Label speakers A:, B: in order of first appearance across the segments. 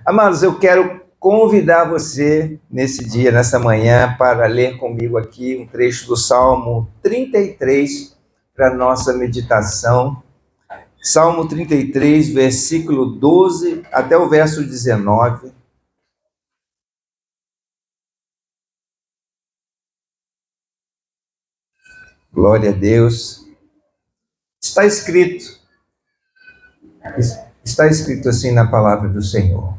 A: Amados, eu quero convidar você nesse dia, nessa manhã, para ler comigo aqui um trecho do Salmo 33 para nossa meditação. Salmo 33, versículo 12 até o verso 19. Glória a Deus. Está escrito assim na palavra do Senhor.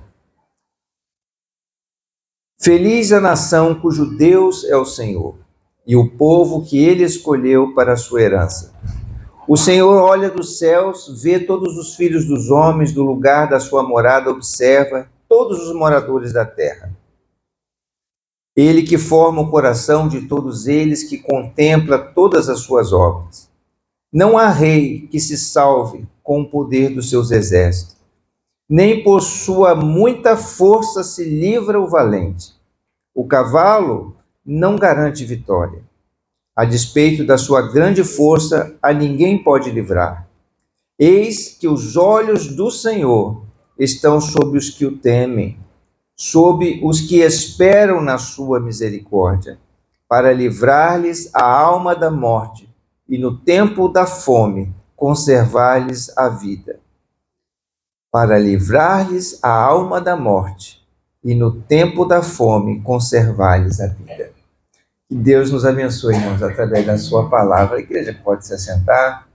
A: Feliz a nação cujo Deus é o Senhor, e o povo que ele escolheu para a sua herança. O Senhor olha dos céus, vê todos os filhos dos homens, do lugar da sua morada observa todos os moradores da terra. Ele que forma o coração de todos eles, que contempla todas as suas obras. Não há rei que se salve com o poder dos seus exércitos, nem por sua muita força se livra o valente. O cavalo não garante vitória. A despeito da sua grande força, a ninguém pode livrar. Eis que os olhos do Senhor estão sobre os que o temem, sobre os que esperam na sua misericórdia, para livrar-lhes a alma da morte e no tempo da fome conservar-lhes a vida. Para livrar-lhes a alma da morte e no tempo da fome conservar-lhes a vida. Que Deus nos abençoe, irmãos, através da sua palavra. A igreja pode se assentar.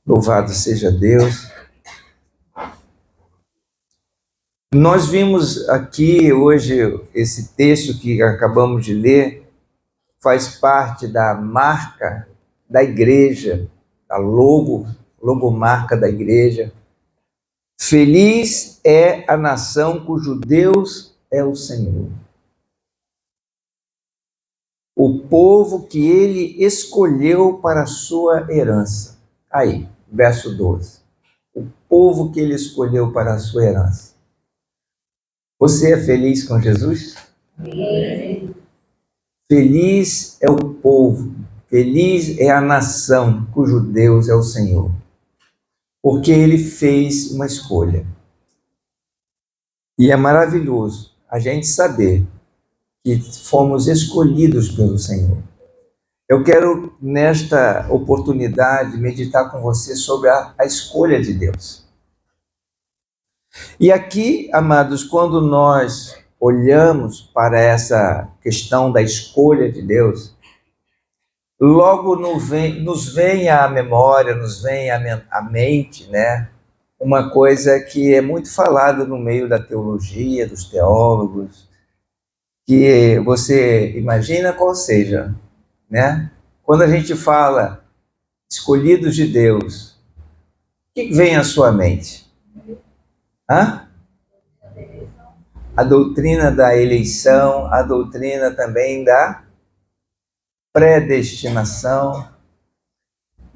A: Louvado seja Deus. Nós vimos aqui hoje esse texto que acabamos de ler, faz parte da marca da igreja, a logomarca da igreja. Feliz é a nação cujo Deus é o Senhor. O povo que ele escolheu para a sua herança. Aí, verso 12. O povo que ele escolheu para a sua herança. Você é feliz com Jesus?
B: Sim.
A: Feliz é o povo, feliz é a nação cujo Deus é o Senhor. Porque ele fez uma escolha. E é maravilhoso a gente saber que fomos escolhidos pelo Senhor. Eu quero, nesta oportunidade, meditar com você sobre a escolha de Deus. E aqui, amados, quando nós olhamos para essa questão da escolha de Deus, logo nos vem à memória, nos vem à mente, né? Uma coisa que é muito falada no meio da teologia, dos teólogos, que você imagina qual seja, né? Quando a gente fala escolhidos de Deus, o que vem à sua mente? A doutrina da eleição, a doutrina também da predestinação.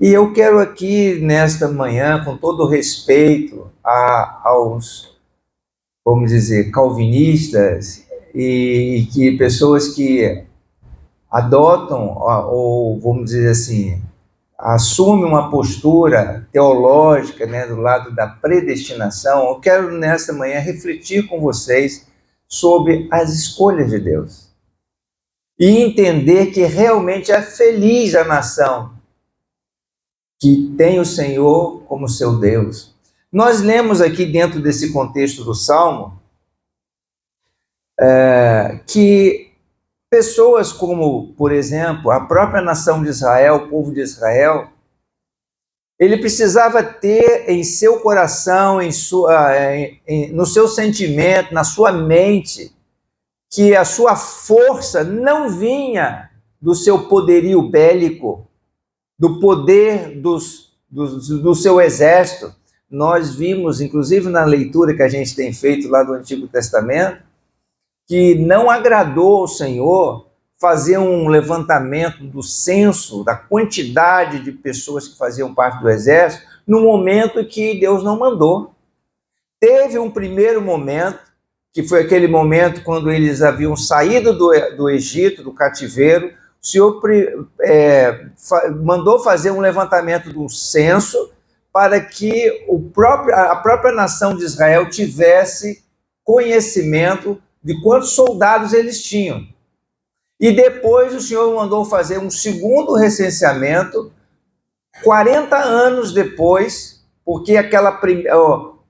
A: E eu quero aqui, nesta manhã, com todo respeito aos, vamos dizer, calvinistas, e que pessoas que adotam, ou vamos dizer assim, assumem uma postura teológica, né, do lado da predestinação, eu quero nesta manhã refletir com vocês sobre as escolhas de Deus. E entender que realmente é feliz a nação que tem o Senhor como seu Deus. Nós lemos aqui dentro desse contexto do Salmo, que pessoas como, por exemplo, a própria nação de Israel, o povo de Israel, ele precisava ter em seu coração, no seu sentimento, na sua mente, que a sua força não vinha do seu poderio bélico, do poder do seu exército. Nós vimos, inclusive na leitura que a gente tem feito lá do Antigo Testamento, que não agradou ao Senhor fazer um levantamento do censo, da quantidade de pessoas que faziam parte do exército, no momento que Deus não mandou. Teve um primeiro momento, que foi aquele momento quando eles haviam saído do Egito, do cativeiro. O Senhor mandou fazer um levantamento do censo para que a própria nação de Israel tivesse conhecimento de quantos soldados eles tinham. E depois o Senhor mandou fazer um segundo recenseamento, 40 anos depois, porque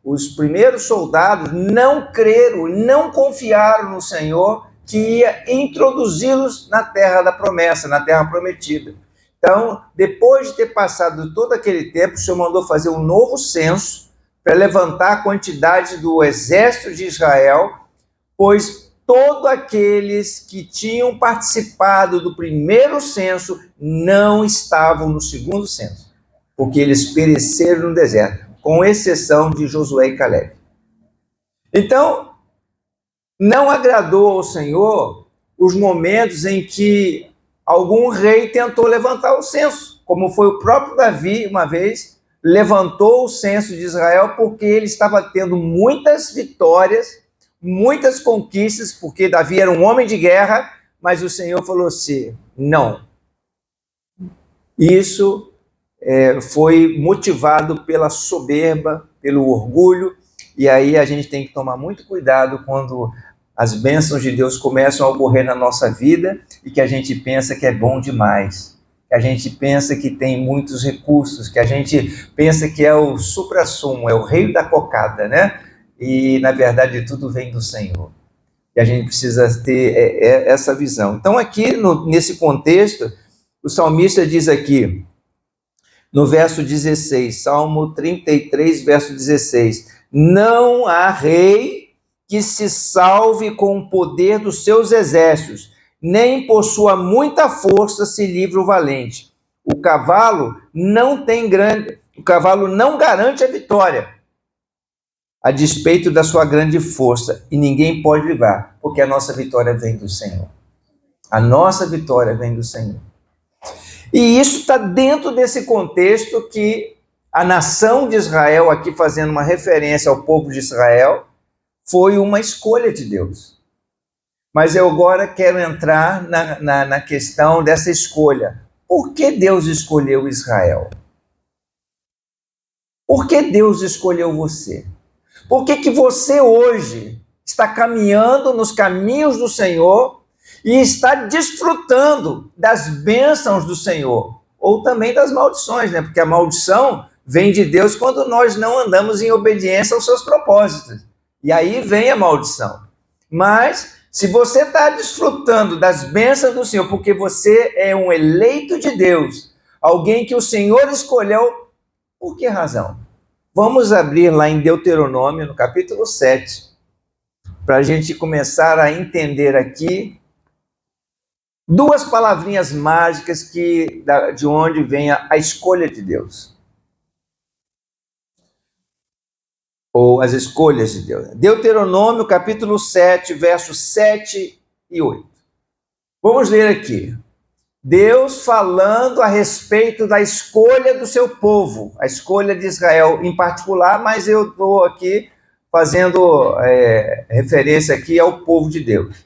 A: os primeiros soldados não creram, não confiaram no Senhor, que ia introduzi-los na terra da promessa, na terra prometida. Então, depois de ter passado todo aquele tempo, o Senhor mandou fazer um novo censo para levantar a quantidade do exército de Israel, pois todos aqueles que tinham participado do primeiro censo não estavam no segundo censo, porque eles pereceram no deserto, com exceção de Josué e Caleb. Então, não agradou ao Senhor os momentos em que algum rei tentou levantar o censo, como foi o próprio Davi, uma vez, levantou o censo de Israel porque ele estava tendo muitas vitórias, muitas conquistas, porque Davi era um homem de guerra, mas o Senhor falou assim, não. Isso foi motivado pela soberba, pelo orgulho, e aí a gente tem que tomar muito cuidado quando as bênçãos de Deus começam a ocorrer na nossa vida e que a gente pensa que é bom demais, que a gente pensa que tem muitos recursos, que a gente pensa que é o suprassumo, é o rei da cocada, né? E, na verdade, tudo vem do Senhor. E a gente precisa ter essa visão. Então, aqui, nesse contexto, o salmista diz aqui, no verso 16, Salmo 33, verso 16, não há rei que se salve com o poder dos seus exércitos, nem por sua muita força se livra o valente. O cavalo não garante a vitória, a despeito da sua grande força, e ninguém pode livrar, porque a nossa vitória vem do Senhor. A nossa vitória vem do Senhor. E isso está dentro desse contexto que a nação de Israel, aqui fazendo uma referência ao povo de Israel, foi uma escolha de Deus. Mas eu agora quero entrar na questão dessa escolha. Por que Deus escolheu Israel? Por que Deus escolheu você? Por que você hoje está caminhando nos caminhos do Senhor e está desfrutando das bênçãos do Senhor? Ou também das maldições, né? Porque a maldição vem de Deus quando nós não andamos em obediência aos seus propósitos. E aí vem a maldição. Mas, se você está desfrutando das bênçãos do Senhor, porque você é um eleito de Deus, alguém que o Senhor escolheu, por que razão? Vamos abrir lá em Deuteronômio, no capítulo 7, para a gente começar a entender aqui duas palavrinhas mágicas de onde vem a escolha de Deus. Ou as escolhas de Deus. Deuteronômio, capítulo 7, versos 7 e 8. Vamos ler aqui. Deus falando a respeito da escolha do seu povo, a escolha de Israel em particular, mas eu estou aqui fazendo referência aqui ao povo de Deus.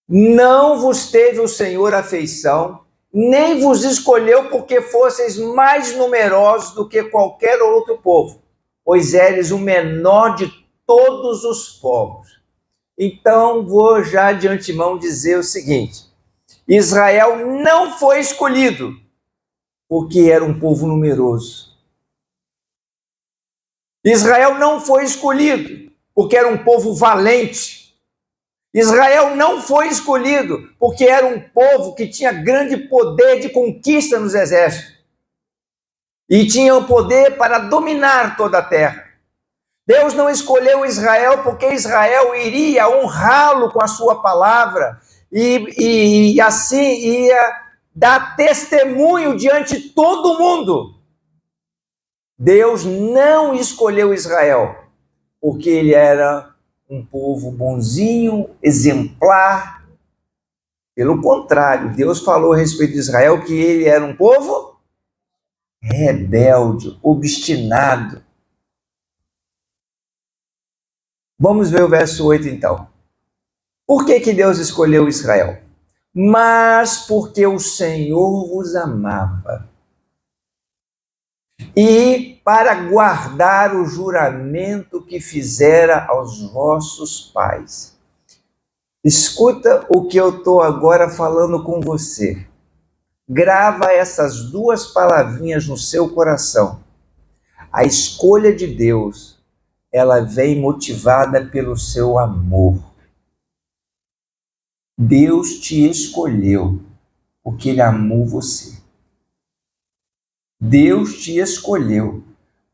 A: Não vos teve o Senhor afeição, nem vos escolheu porque fosseis mais numerosos do que qualquer outro povo, pois eres o menor de todos os povos. Então, vou já de antemão dizer o seguinte, Israel não foi escolhido porque era um povo numeroso. Israel não foi escolhido porque era um povo valente. Israel não foi escolhido porque era um povo que tinha grande poder de conquista nos exércitos e tinha o poder para dominar toda a terra. Deus não escolheu Israel porque Israel iria honrá-lo com a sua palavra e assim ia dar testemunho diante de todo mundo. Deus não escolheu Israel porque ele era um povo bonzinho, exemplar. Pelo contrário, Deus falou a respeito de Israel que ele era um povo rebelde, obstinado. Vamos ver o verso 8 então. Por que Deus escolheu Israel? Mas porque o Senhor vos amava e para guardar o juramento que fizera aos vossos pais. Escuta o que eu estou agora falando com você. Grava essas duas palavrinhas no seu coração. A escolha de Deus, ela vem motivada pelo seu amor. Deus te escolheu porque Ele amou você. Deus te escolheu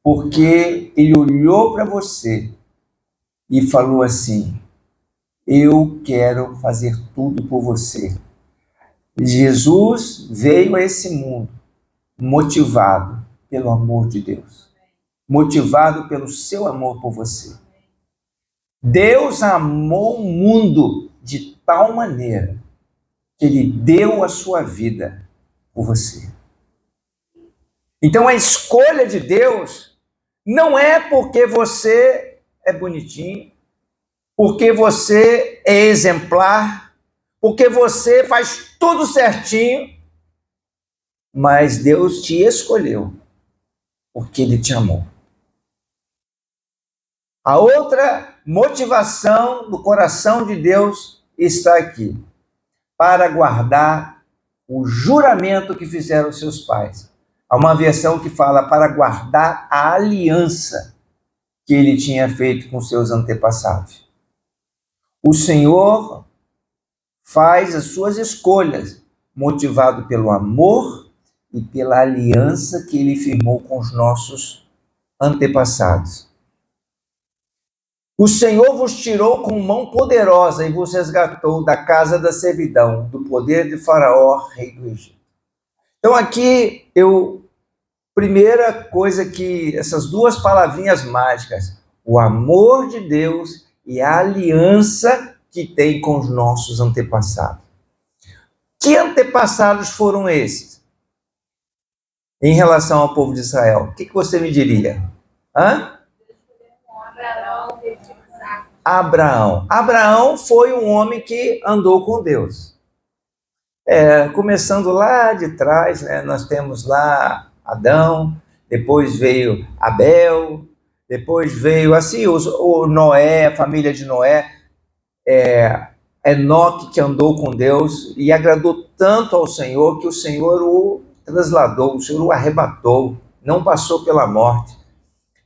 A: porque Ele olhou para você e falou assim: eu quero fazer tudo por você. Jesus veio a esse mundo motivado pelo amor de Deus, motivado pelo seu amor por você. Deus amou o mundo de tal maneira que Ele deu a sua vida por você. Então a escolha de Deus não é porque você é bonitinho, porque você é exemplar, porque você faz tudo certinho, mas Deus te escolheu porque Ele te amou. A outra motivação do coração de Deus está aqui, para guardar o juramento que fizeram seus pais. Há uma versão que fala para guardar a aliança que Ele tinha feito com seus antepassados. O Senhor faz as suas escolhas, motivado pelo amor e pela aliança que Ele firmou com os nossos antepassados. O Senhor vos tirou com mão poderosa e vos resgatou da casa da servidão, do poder de Faraó, rei do Egito. Então aqui, primeira coisa que essas duas palavrinhas mágicas, o amor de Deus e a aliança que tem com os nossos antepassados. Que antepassados foram esses? Em relação ao povo de Israel, o que você me diria? Abraão. Abraão foi um homem que andou com Deus. Começando lá de trás, né, nós temos lá Adão, depois veio Abel, depois veio assim o Noé, a família de Noé, Enoque, que andou com Deus e agradou tanto ao Senhor que o Senhor o trasladou, o Senhor o arrebatou, não passou pela morte.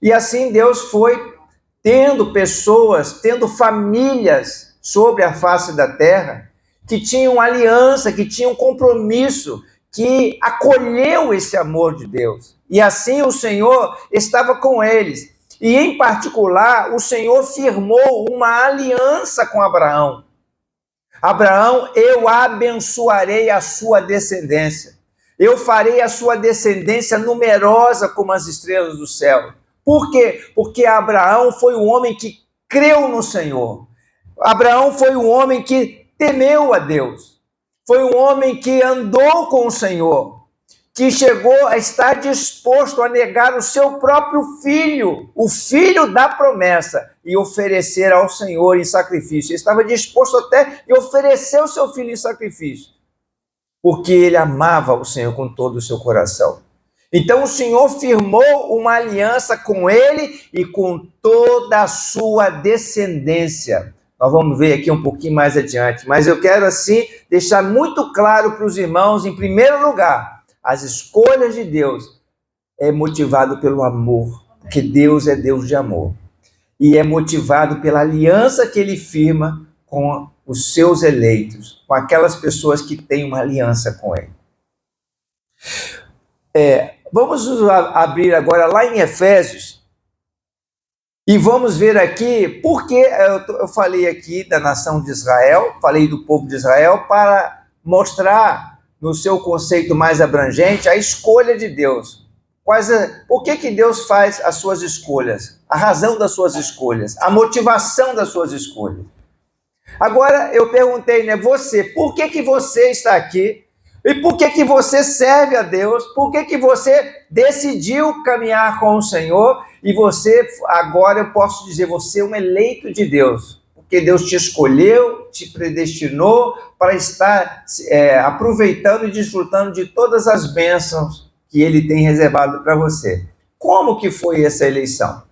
A: E assim Deus foi tendo pessoas, tendo famílias sobre a face da terra que tinham aliança, que tinham compromisso, que acolheu esse amor de Deus. E assim o Senhor estava com eles. E em particular, o Senhor firmou uma aliança com Abraão. Abraão, eu abençoarei a sua descendência. Eu farei a sua descendência numerosa como as estrelas do céu. Por quê? Porque Abraão foi um homem que creu no Senhor. Abraão foi um homem que temeu a Deus. Foi um homem que andou com o Senhor, que chegou a estar disposto a negar o seu próprio filho, o filho da promessa, e oferecer ao Senhor em sacrifício. Ele estava disposto até a oferecer o seu filho em sacrifício, porque ele amava o Senhor com todo o seu coração. Então o Senhor firmou uma aliança com ele e com toda a sua descendência. Nós vamos ver aqui um pouquinho mais adiante, mas eu quero assim deixar muito claro para os irmãos, em primeiro lugar, as escolhas de Deus é motivado pelo amor, porque Deus é Deus de amor. E é motivado pela aliança que Ele firma com os seus eleitos, com aquelas pessoas que têm uma aliança com Ele. Vamos abrir agora lá em Efésios e vamos ver aqui porque eu falei aqui da nação de Israel, falei do povo de Israel para mostrar no seu conceito mais abrangente a escolha de Deus. Por que Deus faz as suas escolhas? A razão das suas escolhas, a motivação das suas escolhas. Agora eu perguntei, né, por que você está aqui? E por que você serve a Deus? Por que você decidiu caminhar com o Senhor? E você, agora eu posso dizer, você é um eleito de Deus. Porque Deus te escolheu, te predestinou para estar aproveitando e desfrutando de todas as bênçãos que ele tem reservado para você. Como que foi essa eleição?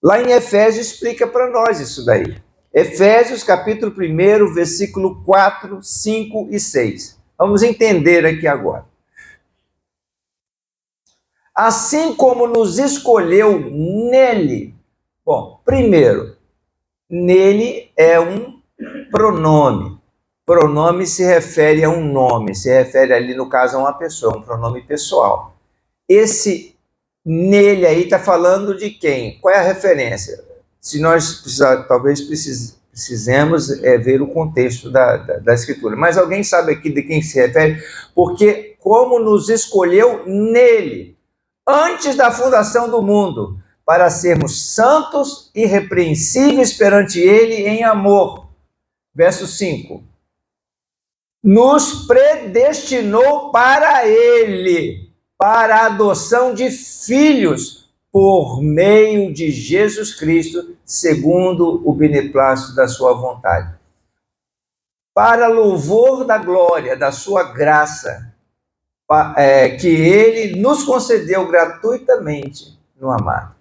A: Lá em Efésios explica para nós isso daí. Efésios capítulo 1, versículo 4, 5 e 6. Vamos entender aqui agora. Assim como nos escolheu nele. Bom, primeiro, nele é um pronome. Pronome se refere a um nome, se refere ali, no caso, a uma pessoa, um pronome pessoal. Esse nele aí está falando de quem? Qual é a referência? Se nós talvez precisemos ver o contexto da Escritura. Mas alguém sabe aqui de quem se refere? Porque como nos escolheu nele, antes da fundação do mundo, para sermos santos e irrepreensíveis perante ele em amor. Verso 5. Nos predestinou para ele, para a adoção de filhos, por meio de Jesus Cristo, segundo o beneplácito da sua vontade. Para louvor da glória, da sua graça, que ele nos concedeu gratuitamente no amado.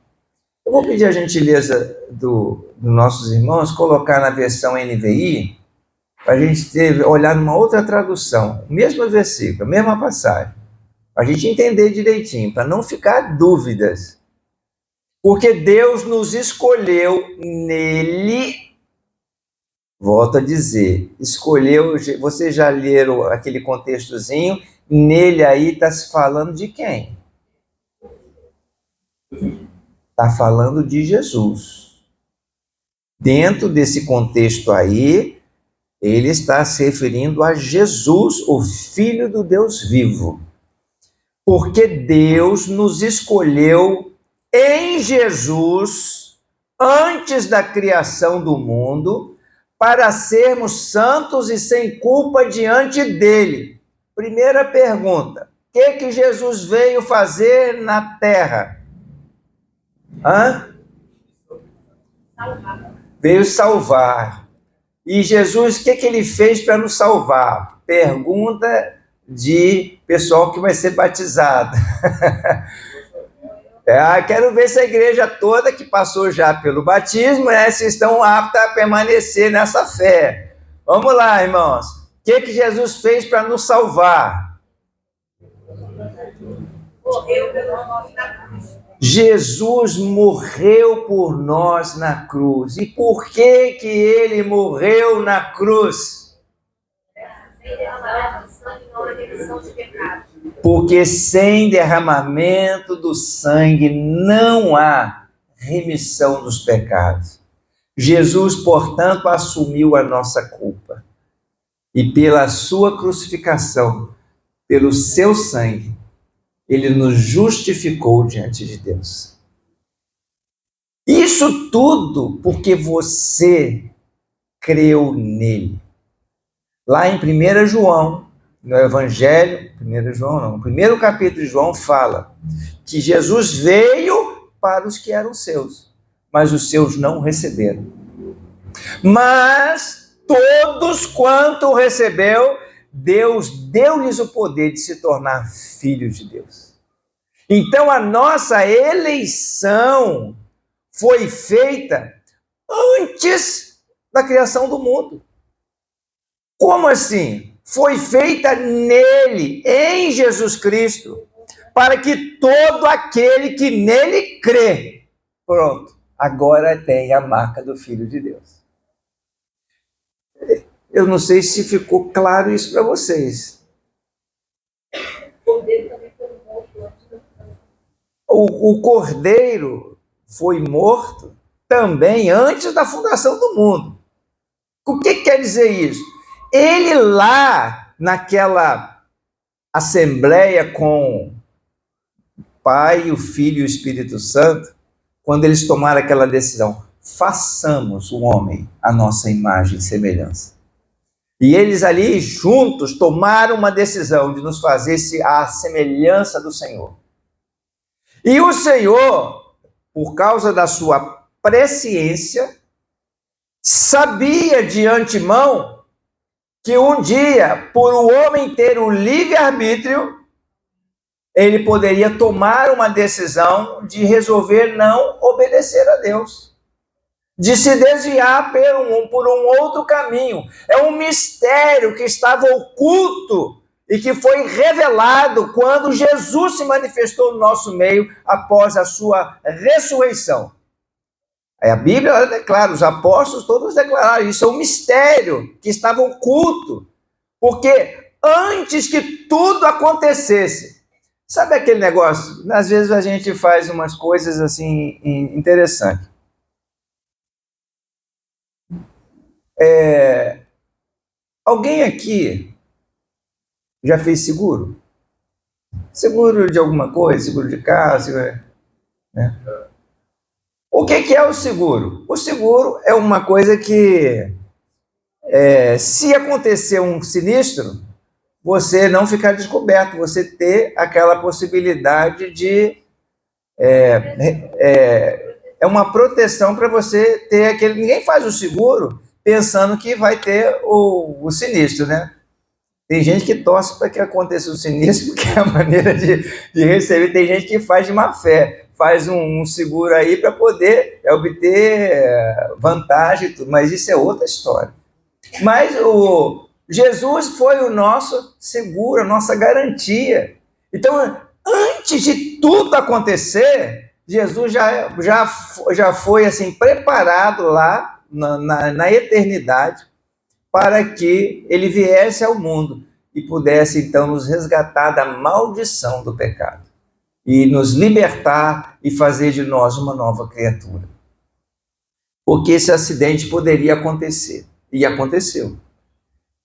A: Eu vou pedir a gentileza dos nossos irmãos colocar na versão NVI, para a gente olhar numa outra tradução, o mesmo versículo, a mesma passagem, para a gente entender direitinho, para não ficar dúvidas. Porque Deus nos escolheu nele, volto a dizer, escolheu, vocês já leram aquele contextozinho, nele aí está se falando de quem? Está falando de Jesus. Dentro desse contexto aí, ele está se referindo a Jesus, o Filho do Deus vivo. Porque Deus nos escolheu em Jesus, antes da criação do mundo, para sermos santos e sem culpa diante dele. Primeira pergunta: o que Jesus veio fazer na terra? Veio salvar. E Jesus, o que ele fez para nos salvar? Pergunta de pessoal que vai ser batizado. Quero ver se a igreja toda que passou já pelo batismo, se estão aptos a permanecer nessa fé. Vamos lá, irmãos. O que Jesus fez para nos salvar? Morreu pelo nosso cruz. Jesus morreu por nós na cruz. E por que ele morreu na cruz? Porque sem derramamento do sangue não há remissão dos pecados. Jesus, portanto, assumiu a nossa culpa. E pela sua crucificação, pelo seu sangue, ele nos justificou diante de Deus. Isso tudo porque você creu nele. Lá em 1 João, no Evangelho, 1 João não, no primeiro capítulo de João fala que Jesus veio para os que eram seus, mas os seus não receberam. Mas todos quanto recebeu, Deus deu-lhes o poder de se tornar filhos de Deus. Então a nossa eleição foi feita antes da criação do mundo. Como assim? Foi feita nele, em Jesus Cristo, para que todo aquele que nele crê, pronto, agora tem a marca do Filho de Deus. Eu não sei se ficou claro isso para vocês. O Cordeiro foi morto também antes da fundação do mundo. O que quer dizer isso? Ele lá, naquela assembleia com o Pai, o Filho e o Espírito Santo, quando eles tomaram aquela decisão, façamos o homem à nossa imagem e semelhança. E eles ali juntos tomaram uma decisão de nos fazer à semelhança do Senhor. E o Senhor, por causa da sua presciência, sabia de antemão que um dia, por o homem ter o livre-arbítrio, ele poderia tomar uma decisão de resolver não obedecer a Deus, de se desviar por um outro caminho. É um mistério que estava oculto e que foi revelado quando Jesus se manifestou no nosso meio após a sua ressurreição. Aí a Bíblia ela declara, os apóstolos todos declararam, isso é um mistério que estava oculto, porque antes que tudo acontecesse, sabe aquele negócio? Às vezes a gente faz umas coisas assim interessantes. Alguém aqui já fez seguro? Seguro de alguma coisa, seguro de carro, seguro, né? O que é o seguro? O seguro é uma coisa que, se acontecer um sinistro, você não ficar descoberto, você ter aquela possibilidade de... É uma proteção para você ter aquele... Ninguém faz o seguro pensando que vai ter o sinistro, né? Tem gente que torce para que aconteça o sinistro, porque é a maneira de receber. Tem gente que faz de má fé, faz um seguro aí para poder obter vantagem, mas isso é outra história. Mas Jesus foi o nosso seguro, a nossa garantia. Então, antes de tudo acontecer, Jesus já foi assim preparado lá na eternidade para que ele viesse ao mundo e pudesse então nos resgatar da maldição do pecado e nos libertar e fazer de nós uma nova criatura. Porque esse acidente poderia acontecer, e aconteceu.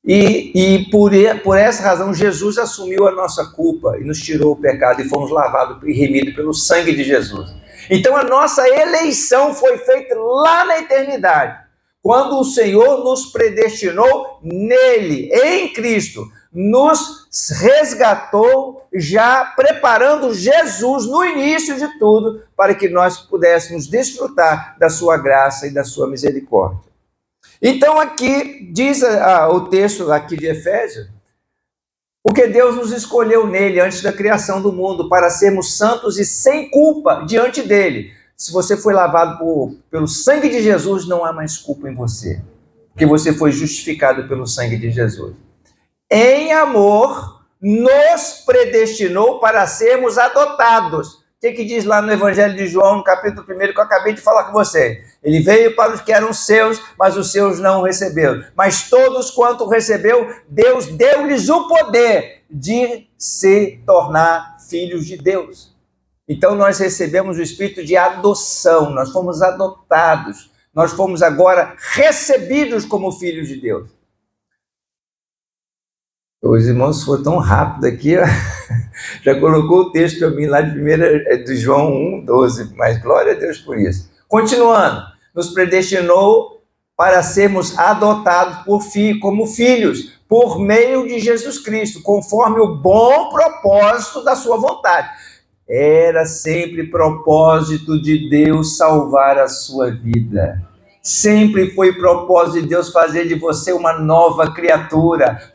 A: E por essa razão, Jesus assumiu a nossa culpa e nos tirou o pecado e fomos lavados e remidos pelo sangue de Jesus. Então a nossa eleição foi feita lá na eternidade, quando o Senhor nos predestinou nele, em Cristo, nos resgatou, já preparando Jesus no início de tudo, para que nós pudéssemos desfrutar da sua graça e da sua misericórdia. Então aqui diz o texto aqui de Efésios, porque Deus nos escolheu nele antes da criação do mundo para sermos santos e sem culpa diante dele. Se você foi lavado pelo sangue de Jesus, não há mais culpa em você, porque você foi justificado pelo sangue de Jesus. Em amor, nos predestinou para sermos adotados. O que diz lá no Evangelho de João, no capítulo 1, que eu acabei de falar com você? Ele veio para os que eram seus, mas os seus não o receberam. Mas todos quanto recebeu, Deus deu-lhes o poder de se tornar filhos de Deus. Então nós recebemos o espírito de adoção, nós fomos adotados, nós fomos agora recebidos como filhos de Deus. Os irmãos foram tão rápido aqui, já colocou o texto para mim lá de João 1:12, mas glória a Deus por isso. Continuando, nos predestinou para sermos adotados como filhos, por meio de Jesus Cristo, conforme o bom propósito da sua vontade. Era sempre propósito de Deus salvar a sua vida. Sempre foi propósito de Deus fazer de você uma nova criatura.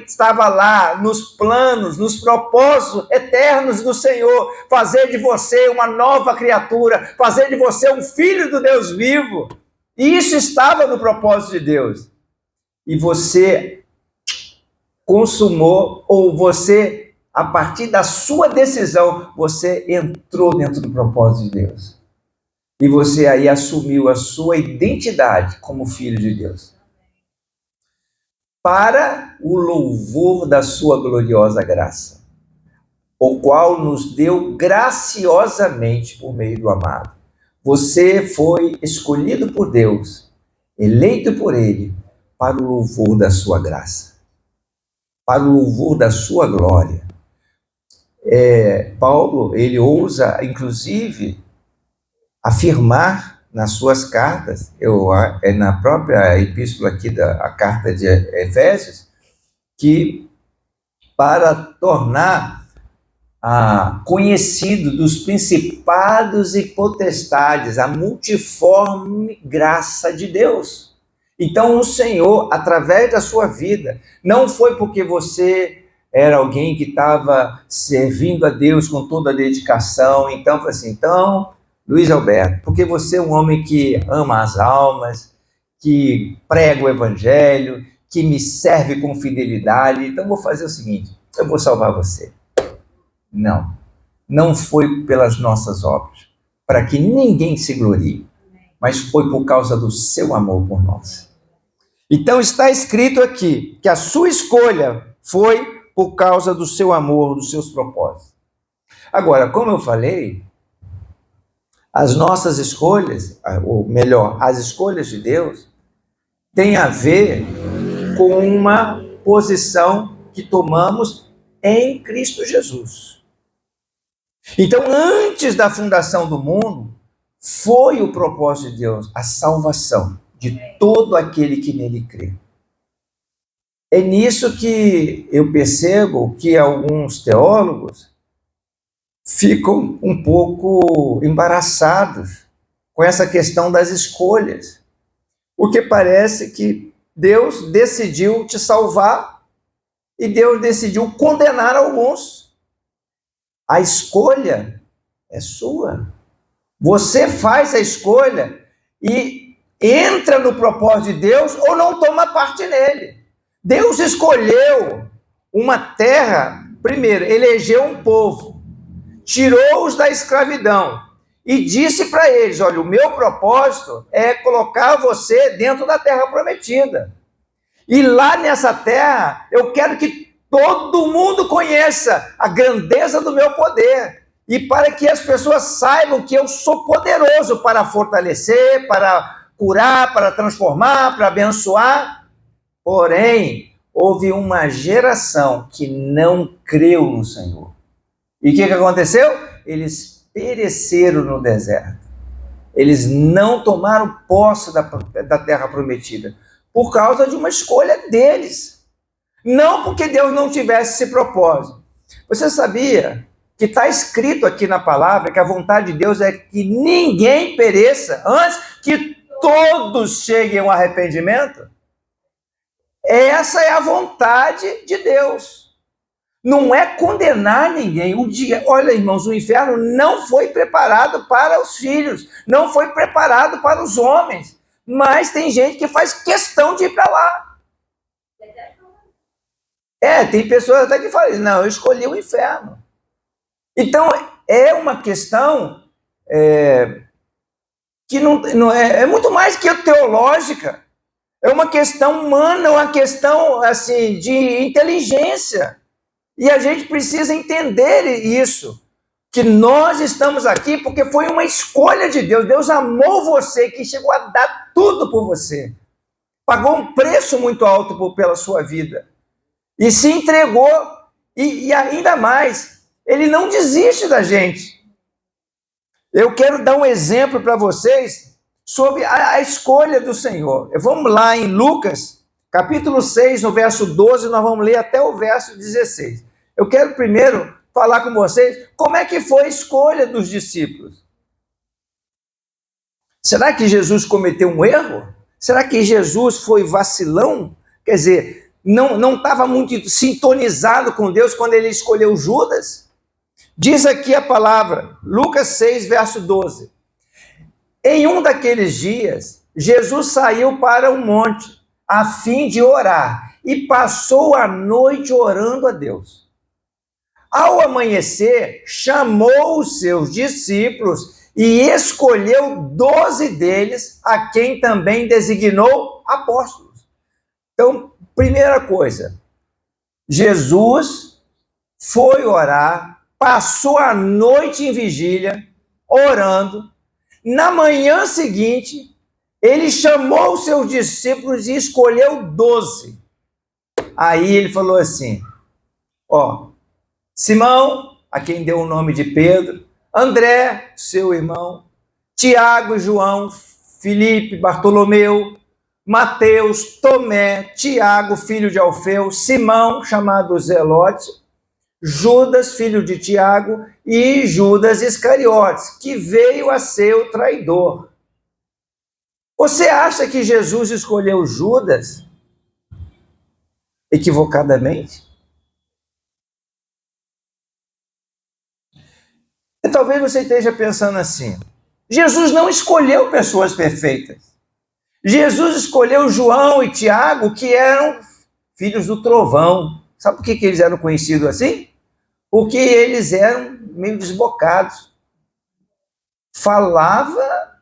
A: Estava lá nos planos, nos propósitos eternos do Senhor, fazer de você uma nova criatura, fazer de você um filho do Deus vivo. Isso estava no propósito de Deus. E você consumou, ou você, a partir da sua decisão, você entrou dentro do propósito de Deus. E você aí assumiu a sua identidade como filho de Deus. Para o louvor da sua gloriosa graça, o qual nos deu graciosamente por meio do amado. Você foi escolhido por Deus, eleito por Ele, para o louvor da sua graça, para o louvor da sua glória. Paulo, ele ousa, inclusive, afirmar nas suas cartas, na própria epístola aqui, a carta de Efésios, que para tornar conhecido dos principados e potestades a multiforme graça de Deus. Então o Senhor, através da sua vida, não foi porque você era alguém que estava servindo a Deus com toda a dedicação. Então, falei assim, então, Luiz Alberto, porque você é um homem que ama as almas, que prega o evangelho, que me serve com fidelidade, então vou fazer o seguinte, eu vou salvar você. Não, não foi pelas nossas obras, para que ninguém se glorie, mas foi por causa do seu amor por nós. Então está escrito aqui que a sua escolha foi por causa do seu amor, dos seus propósitos. Agora, como eu falei, as nossas escolhas, ou melhor, as escolhas de Deus, têm a ver com uma posição que tomamos em Cristo Jesus. Então, antes da fundação do mundo, foi o propósito de Deus, a salvação de todo aquele que nele crê. É nisso que eu percebo que alguns teólogos ficam um pouco embaraçados com essa questão das escolhas, porque parece que Deus decidiu te salvar e Deus decidiu condenar alguns. A escolha é sua. Você faz a escolha e entra no propósito de Deus ou não toma parte nele. Deus escolheu uma terra, primeiro, elegeu um povo, tirou-os da escravidão e disse para eles, olha, o meu propósito é colocar você dentro da terra prometida. E lá nessa terra, eu quero que todo mundo conheça a grandeza do meu poder. E para que as pessoas saibam que eu sou poderoso para fortalecer, para curar, para transformar, para abençoar. Porém, houve uma geração que não creu no Senhor. E o que aconteceu? Eles pereceram no deserto. Eles não tomaram posse da terra prometida por causa de uma escolha deles. Não porque Deus não tivesse esse propósito. Você sabia que está escrito aqui na palavra que a vontade de Deus é que ninguém pereça antes que todos cheguem ao arrependimento? Essa é a vontade de Deus. Não é condenar ninguém. Olha, irmãos, o inferno não foi preparado para os filhos, não foi preparado para os homens, mas tem gente que faz questão de ir para lá. Tem pessoas até que falam, não, eu escolhi o inferno. Então, é uma questão que não é muito mais que teológica. É uma questão humana, uma questão assim, de inteligência. E a gente precisa entender isso, que nós estamos aqui porque foi uma escolha de Deus. Deus amou você, que chegou a dar tudo por você. Pagou um preço muito alto pela sua vida. E se entregou, e ainda mais, ele não desiste da gente. Eu quero dar um exemplo para vocês sobre a escolha do Senhor. Vamos lá em Lucas, capítulo 6, no verso 12, nós vamos ler até o verso 16. Eu quero primeiro falar com vocês como é que foi a escolha dos discípulos. Será que Jesus cometeu um erro? Será que Jesus foi vacilão? Quer dizer, não estava muito sintonizado com Deus quando ele escolheu Judas? Diz aqui a palavra, Lucas 6, verso 12. Em um daqueles dias, Jesus saiu para um monte, a fim de orar, e passou a noite orando a Deus. Ao amanhecer, chamou os seus discípulos e escolheu 12 deles, a quem também designou apóstolos. Então, primeira coisa, Jesus foi orar, passou a noite em vigília, orando. Na manhã seguinte, ele chamou os seus discípulos e escolheu 12. Aí ele falou assim, Simão, a quem deu o nome de Pedro, André, seu irmão, Tiago, João, Filipe, Bartolomeu, Mateus, Tomé, Tiago, filho de Alfeu, Simão, chamado Zelote, Judas, filho de Tiago, e Judas Iscariotes, que veio a ser o traidor. Você acha que Jesus escolheu Judas equivocadamente? E talvez você esteja pensando assim: Jesus não escolheu pessoas perfeitas. Jesus escolheu João e Tiago, que eram filhos do trovão. Sabe por que eles eram conhecidos assim? Porque eles eram meio desbocados. Falava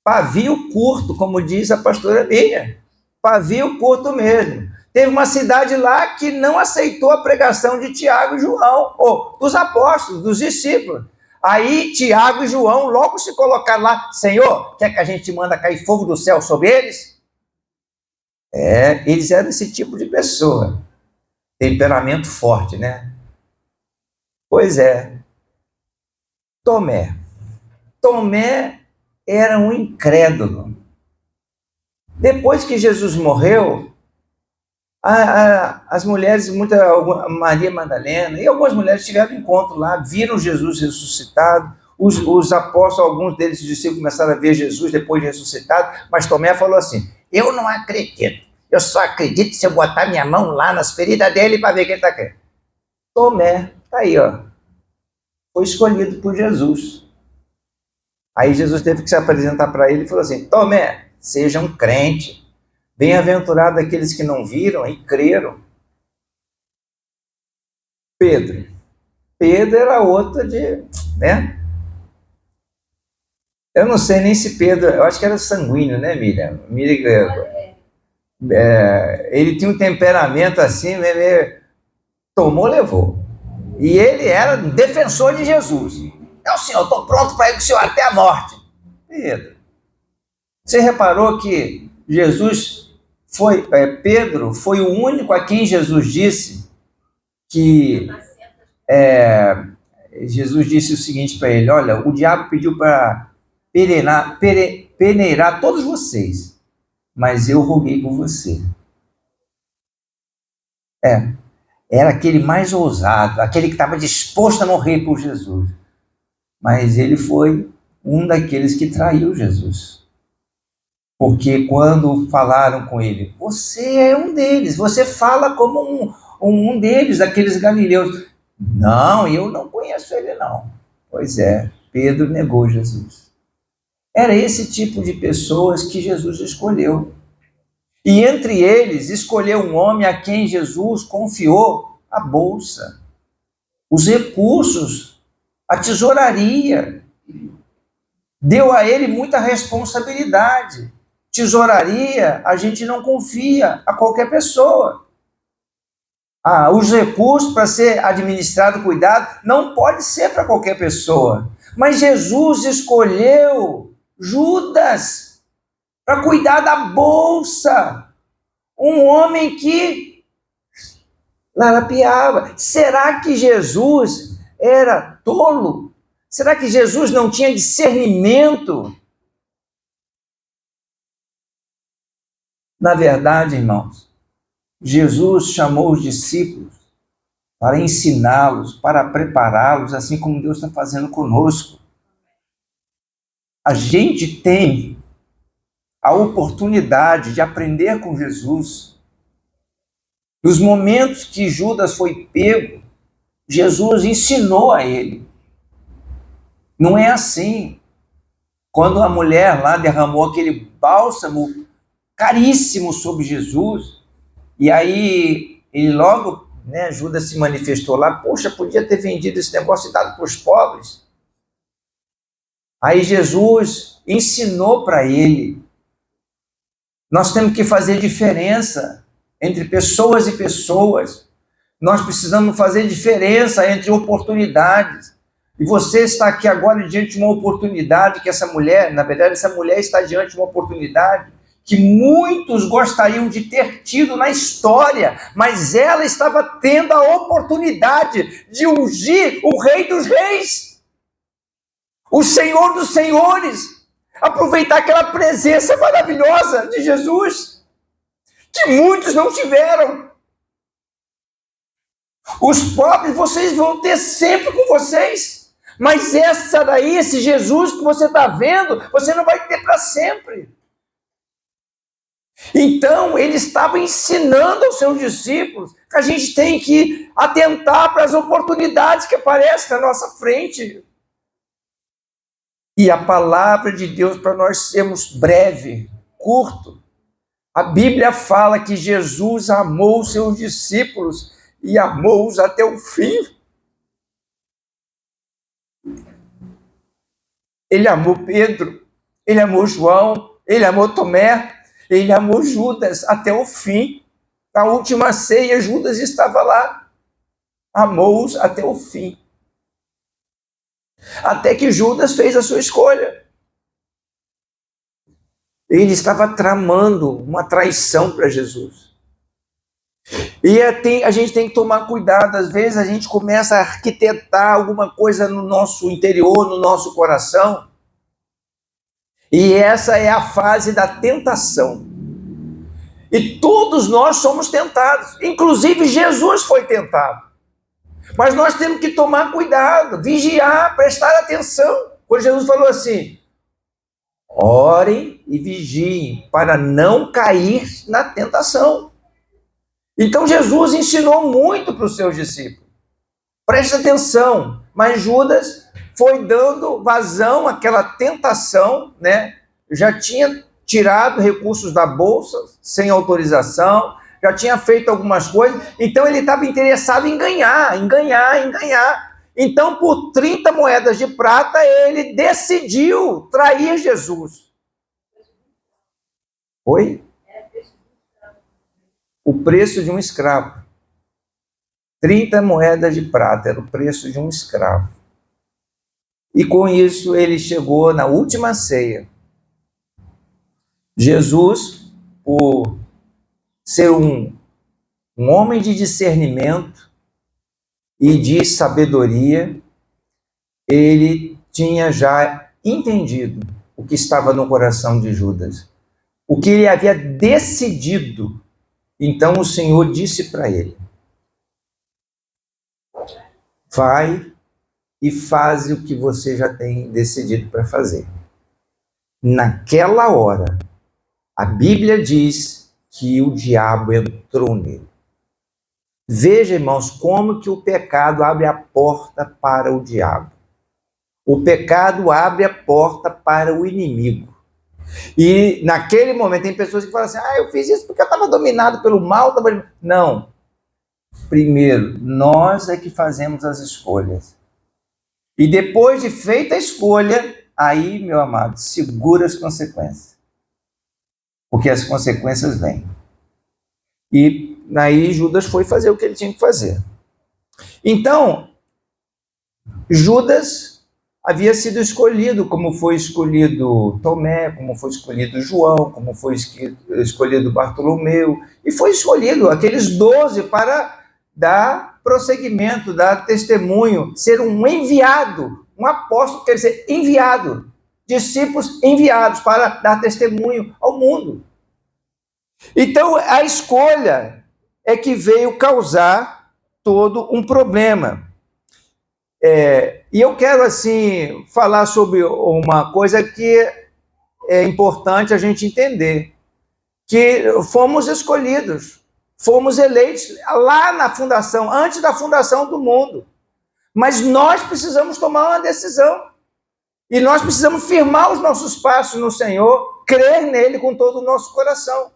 A: pavio curto, como diz a pastora Miriam. Pavio curto mesmo. Teve uma cidade lá que não aceitou a pregação de Tiago e João, ou dos apóstolos, dos discípulos. Aí Tiago e João logo se colocaram lá: Senhor, quer que a gente manda cair fogo do céu sobre eles? Eles eram esse tipo de pessoa. Temperamento forte, né? Pois é. Tomé. Tomé era um incrédulo. Depois que Jesus morreu, as mulheres, Maria Madalena e algumas mulheres tiveram encontro lá, viram Jesus ressuscitado. Os apóstolos, alguns deles, os discípulos, começaram a ver Jesus depois de ressuscitado, mas Tomé falou assim: eu não acredito, eu só acredito se eu botar minha mão lá nas feridas dele para ver que ele está crendo. Tomé, tá aí, ó, foi escolhido por Jesus. Aí Jesus teve que se apresentar para ele e falou assim: Tomé, seja um crente. Bem-aventurado aqueles que não viram e creram. Pedro. Pedro era outro né? Eu não sei nem se Pedro, eu acho que era sanguíneo, né, Miriam? Ele tinha um temperamento assim, ele tomou, levou. E ele era defensor de Jesus. Não, senhor, estou pronto para ir com o senhor até a morte. Pedro. Você reparou que Pedro foi o único a quem Jesus disse que Jesus disse o seguinte para ele: olha, o diabo pediu para peneirar todos vocês, mas eu roguei por você. Era aquele mais ousado, aquele que estava disposto a morrer por Jesus. Mas ele foi um daqueles que traiu Jesus. Porque quando falaram com ele: você é um deles, você fala como um deles, daqueles galileus. Não, eu não conheço ele não. Pois é, Pedro negou Jesus. Era esse tipo de pessoas que Jesus escolheu. E entre eles, escolheu um homem a quem Jesus confiou a bolsa, os recursos, a tesouraria. Deu a ele muita responsabilidade. Tesouraria, a gente não confia a qualquer pessoa. Os recursos para ser administrado, cuidado, não pode ser para qualquer pessoa. Mas Jesus escolheu Judas para cuidar da bolsa. Um homem que lapiava. Será que Jesus era tolo? Será que Jesus não tinha discernimento? Na verdade, irmãos, Jesus chamou os discípulos para ensiná-los, para prepará-los, assim como Deus está fazendo conosco. A gente tem a oportunidade de aprender com Jesus. Nos momentos que Judas foi pego, Jesus ensinou a ele. Não é assim. Quando a mulher lá derramou aquele bálsamo caríssimo sobre Jesus, e aí ele logo, Judas se manifestou lá: poxa, podia ter vendido esse negócio e dado para os pobres. Aí Jesus ensinou para ele: nós temos que fazer diferença entre pessoas e pessoas. Nós precisamos fazer diferença entre oportunidades. E você está aqui agora diante de uma oportunidade que essa mulher, na verdade, essa mulher está diante de uma oportunidade que muitos gostariam de ter tido na história, mas ela estava tendo a oportunidade de ungir o Rei dos Reis, o Senhor dos Senhores, aproveitar aquela presença maravilhosa de Jesus, que muitos não tiveram. Os pobres vocês vão ter sempre com vocês, mas esse Jesus que você está vendo, você não vai ter para sempre. Então, ele estava ensinando aos seus discípulos que a gente tem que atentar para as oportunidades que aparecem na nossa frente. E a palavra de Deus para nós sermos breve, curto. A Bíblia fala que Jesus amou os seus discípulos e amou-os até o fim. Ele amou Pedro, ele amou João, ele amou Tomé, ele amou Judas até o fim. Na última ceia, Judas estava lá. Amou-os até o fim. Até que Judas fez a sua escolha. Ele estava tramando uma traição para Jesus. E a gente tem que tomar cuidado. Às vezes a gente começa a arquitetar alguma coisa no nosso interior, no nosso coração. E essa é a fase da tentação. E todos nós somos tentados. Inclusive Jesus foi tentado. Mas nós temos que tomar cuidado, vigiar, prestar atenção. Quando Jesus falou assim: orem e vigiem para não cair na tentação. Então Jesus ensinou muito para os seus discípulos. Preste atenção. Mas Judas foi dando vazão àquela tentação, né? Já tinha tirado recursos da bolsa sem autorização, já tinha feito algumas coisas, então ele estava interessado em ganhar. Então, por 30 moedas de prata, ele decidiu trair Jesus. Oi? O preço de um escravo. 30 moedas de prata era o preço de um escravo. E com isso ele chegou na última ceia. Jesus, por ser um homem de discernimento e de sabedoria, ele tinha já entendido o que estava no coração de Judas, o que ele havia decidido. Então o Senhor disse para ele: vai e faz o que você já tem decidido para fazer. Naquela hora, a Bíblia diz que o diabo entrou nele. Veja, irmãos, como que o pecado abre a porta para o diabo. O pecado abre a porta para o inimigo. E naquele momento tem pessoas que falam assim: eu fiz isso porque eu estava dominado pelo mal. Não. Primeiro, nós é que fazemos as escolhas. E depois de feita a escolha, aí, meu amado, segura as consequências. Porque as consequências vêm. E aí Judas foi fazer o que ele tinha que fazer. Então, Judas havia sido escolhido, como foi escolhido Tomé, como foi escolhido João, como foi escolhido Bartolomeu, e foi escolhido aqueles 12 para dar prosseguimento, dar testemunho, ser um enviado, um apóstolo, quer dizer, enviado, discípulos enviados para dar testemunho ao mundo. Então, a escolha é que veio causar todo um problema. E eu quero, assim, falar sobre uma coisa que é importante a gente entender, que fomos escolhidos, fomos eleitos lá na fundação, antes da fundação do mundo. Mas nós precisamos tomar uma decisão. E nós precisamos firmar os nossos passos no Senhor, crer nele com todo o nosso coração.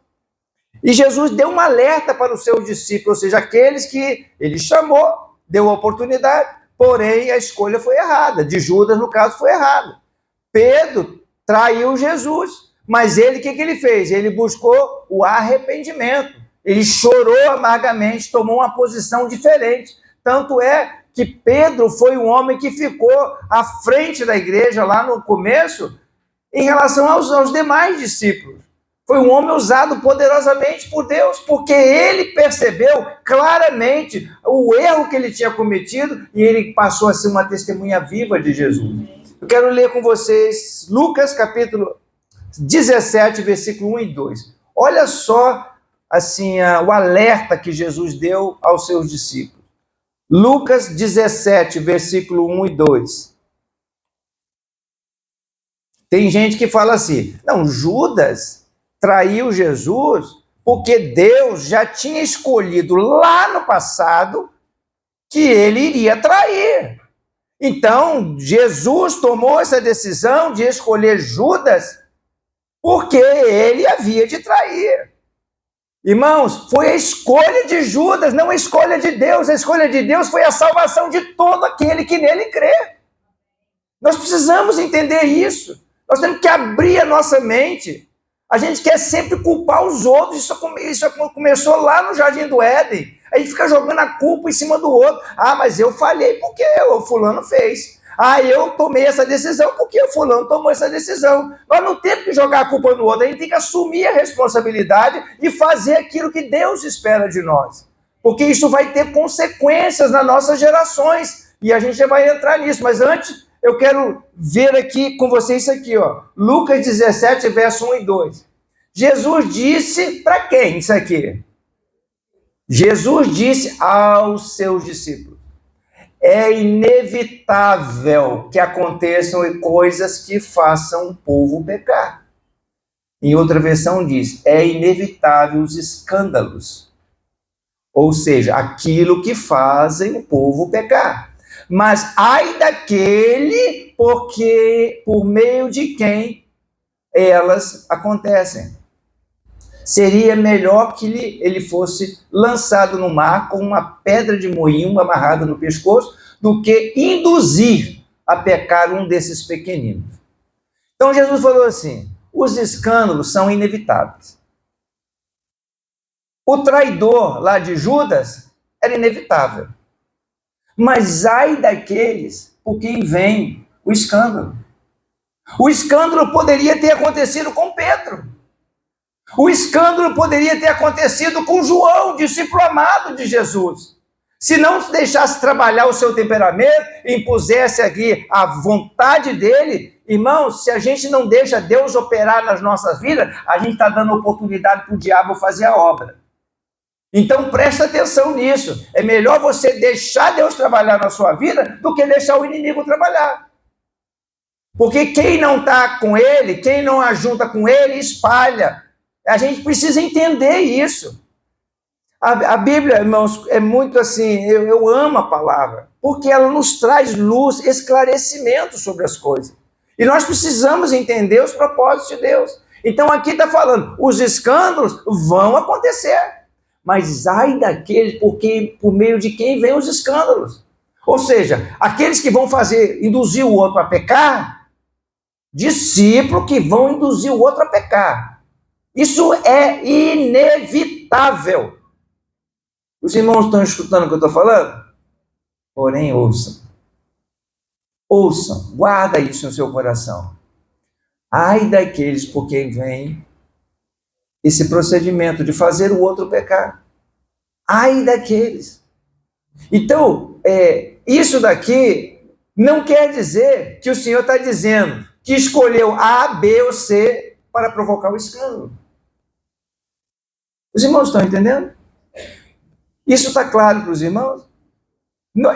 A: E Jesus deu um alerta para os seus discípulos, ou seja, aqueles que ele chamou, deu a oportunidade, porém a escolha foi errada. De Judas, no caso, foi errada. Pedro traiu Jesus, mas ele, o que ele fez? Ele buscou o arrependimento. Ele chorou amargamente, tomou uma posição diferente. Tanto é que Pedro foi um homem que ficou à frente da igreja lá no começo em relação aos demais discípulos. Foi um homem usado poderosamente por Deus, porque ele percebeu claramente o erro que ele tinha cometido e ele passou a ser uma testemunha viva de Jesus. Eu quero ler com vocês Lucas capítulo 17, versículo 1 e 2. Olha só assim, o alerta que Jesus deu aos seus discípulos. Lucas 17, versículo 1 e 2. Tem gente que fala assim: não, Judas traiu Jesus porque Deus já tinha escolhido lá no passado que ele iria trair. Então, Jesus tomou essa decisão de escolher Judas porque ele havia de trair. Irmãos, foi a escolha de Judas, não a escolha de Deus. A escolha de Deus foi a salvação de todo aquele que nele crê. Nós precisamos entender isso. Nós temos que abrir a nossa mente. A gente quer sempre culpar os outros. Isso começou lá no Jardim do Éden. A gente fica jogando a culpa em cima do outro. Ah, mas eu falhei porque o fulano fez. Ah, eu tomei essa decisão porque o fulano tomou essa decisão. Nós não temos que jogar a culpa no outro. A gente tem que assumir a responsabilidade e fazer aquilo que Deus espera de nós. Porque isso vai ter consequências nas nossas gerações. E a gente já vai entrar nisso. Mas antes, eu quero ver aqui com vocês isso aqui, ó. Lucas 17, verso 1 e 2. Jesus disse para quem isso aqui? Jesus disse aos seus discípulos: é inevitável que aconteçam coisas que façam o povo pecar. Em outra versão diz, é inevitável os escândalos. Ou seja, aquilo que fazem o povo pecar. Mas ai daquele por meio de quem elas acontecem. Seria melhor que ele fosse lançado no mar com uma pedra de moinho amarrada no pescoço do que induzir a pecar um desses pequeninos. Então Jesus falou assim, os escândalos são inevitáveis. O traidor lá de Judas era inevitável. Mas ai daqueles por quem vem o escândalo. O escândalo poderia ter acontecido com Pedro. O escândalo poderia ter acontecido com João, discípulo amado de Jesus. Se não deixasse trabalhar o seu temperamento, impusesse aqui a vontade dele, irmãos, se a gente não deixa Deus operar nas nossas vidas, a gente está dando oportunidade para o diabo fazer a obra. Então presta atenção nisso. É melhor você deixar Deus trabalhar na sua vida do que deixar o inimigo trabalhar. Porque quem não está com ele, quem não ajunta com ele, espalha. A gente precisa entender isso. A Bíblia, irmãos, é muito assim, eu amo a palavra, porque ela nos traz luz, esclarecimento sobre as coisas. E nós precisamos entender os propósitos de Deus. Então aqui está falando, os escândalos vão acontecer, mas ai daqueles por meio de quem vem os escândalos. Ou seja, aqueles que vão induzir o outro a pecar, discípulos que vão induzir o outro a pecar. Isso é inevitável. Os irmãos estão escutando o que eu estou falando? Porém, ouçam. Ouçam, guarda isso no seu coração. Ai daqueles por quem vem esse procedimento de fazer o outro pecar. Ai daqueles. Então, isso daqui não quer dizer que o Senhor está dizendo que escolheu A, B ou C para provocar o escândalo. Os irmãos estão entendendo? Isso está claro para os irmãos?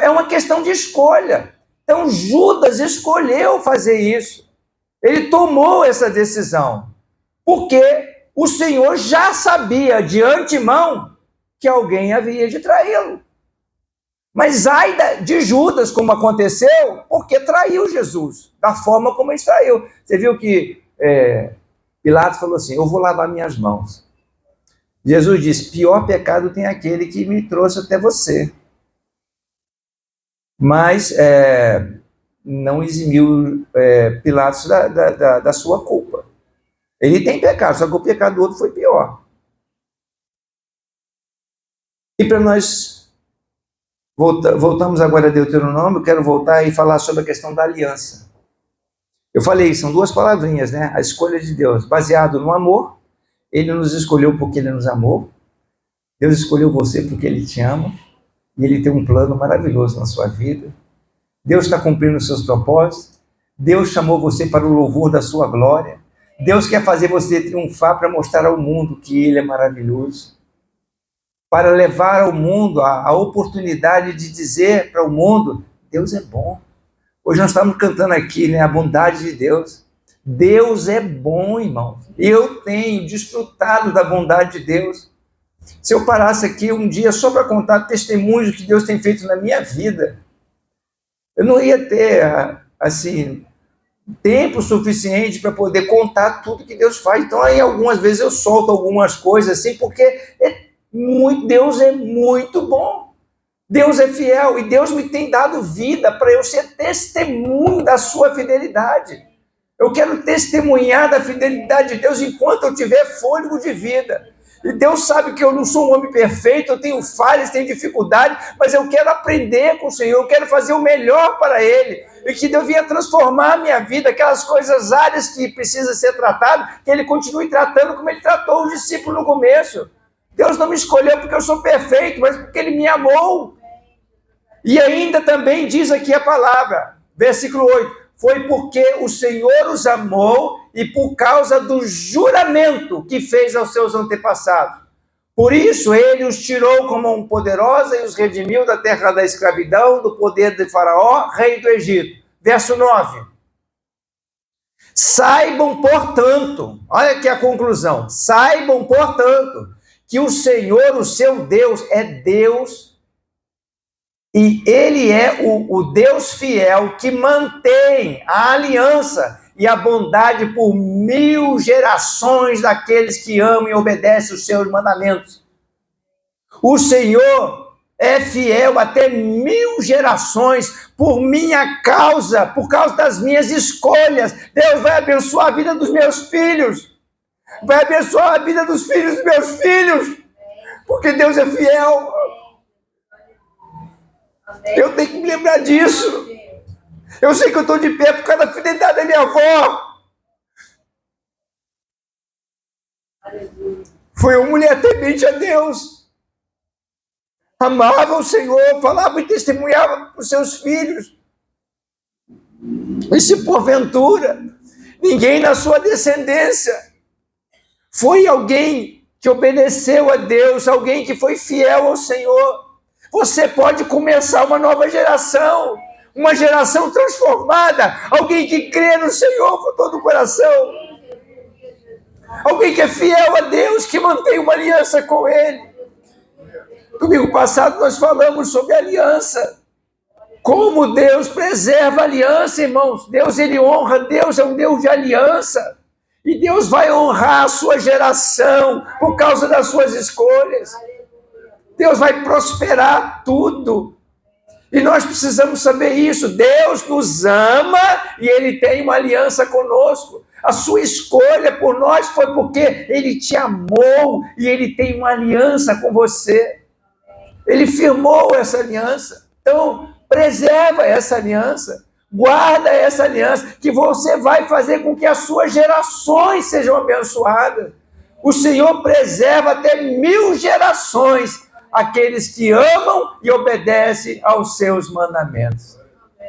A: É uma questão de escolha. Então Judas escolheu fazer isso. Ele tomou essa decisão. Porque o Senhor já sabia de antemão que alguém havia de traí-lo. Mas ai de Judas, como aconteceu, porque traiu Jesus, da forma como ele traiu. Você viu que Pilatos falou assim, eu vou lavar minhas mãos. Jesus disse, pior pecado tem aquele que me trouxe até você. Mas não eximiu Pilatos da sua culpa. Ele tem pecado, só que o pecado do outro foi pior. E para nós, voltamos agora a Deuteronômio, eu quero voltar e falar sobre a questão da aliança. Eu falei, são duas palavrinhas, né? A escolha de Deus, baseado no amor. Ele nos escolheu porque ele nos amou. Deus escolheu você porque ele te ama. E ele tem um plano maravilhoso na sua vida. Deus está cumprindo os seus propósitos. Deus chamou você para o louvor da sua glória. Deus quer fazer você triunfar para mostrar ao mundo que ele é maravilhoso. Para levar ao mundo a oportunidade de dizer para o mundo, Deus é bom. Hoje nós estamos cantando aqui, né, a bondade de Deus. Deus é bom, irmão. Eu tenho desfrutado da bondade de Deus. Se eu parasse aqui um dia só para contar testemunhos que Deus tem feito na minha vida, eu não ia ter, assim, tempo suficiente para poder contar tudo que Deus faz. Então, aí, algumas vezes eu solto algumas coisas assim, porque Deus é muito bom. Deus é fiel e Deus me tem dado vida para eu ser testemunho da sua fidelidade. Eu quero testemunhar da fidelidade de Deus enquanto eu tiver fôlego de vida. E Deus sabe que eu não sou um homem perfeito, eu tenho falhas, tenho dificuldade, mas eu quero aprender com o Senhor, eu quero fazer o melhor para Ele. E que Deus venha transformar a minha vida, aquelas coisas áreas que precisam ser tratadas, que Ele continue tratando como Ele tratou os discípulos no começo. Deus não me escolheu porque eu sou perfeito, mas porque Ele me amou. E ainda também diz aqui a palavra, versículo 8, foi porque o Senhor os amou e por causa do juramento que fez aos seus antepassados. Por isso ele os tirou como mão poderosa e os redimiu da terra da escravidão, do poder de Faraó, rei do Egito. Verso 9. Saibam, portanto, olha aqui a conclusão, saibam, portanto, que o Senhor, o seu Deus, é Deus. E Ele é o Deus fiel que mantém a aliança e a bondade por 1000 gerações daqueles que amam e obedecem os seus mandamentos. O Senhor é fiel até 1000 gerações por minha causa, por causa das minhas escolhas. Deus vai abençoar a vida dos meus filhos. Vai abençoar a vida dos filhos dos meus filhos. Porque Deus é fiel. Eu tenho que me lembrar disso. Eu sei que eu estou de pé por causa da fidelidade da minha avó. Foi uma mulher temente a Deus. Amava o Senhor, falava e testemunhava para os seus filhos. E se porventura ninguém na sua descendência foi alguém que obedeceu a Deus, alguém que foi fiel ao Senhor, você pode começar uma nova geração, uma geração transformada, alguém que crê no Senhor com todo o coração, alguém que é fiel a Deus, que mantém uma aliança com Ele. Domingo passado nós falamos sobre aliança, como Deus preserva a aliança, irmãos. Deus, Ele honra, Deus é um Deus de aliança, e Deus vai honrar a sua geração por causa das suas escolhas. Deus vai prosperar tudo. E nós precisamos saber isso. Deus nos ama e Ele tem uma aliança conosco. A sua escolha por nós foi porque Ele te amou e Ele tem uma aliança com você. Ele firmou essa aliança. Então, preserva essa aliança. Guarda essa aliança, que você vai fazer com que as suas gerações sejam abençoadas. O Senhor preserva até 1000 gerações aqueles que amam e obedecem aos seus mandamentos.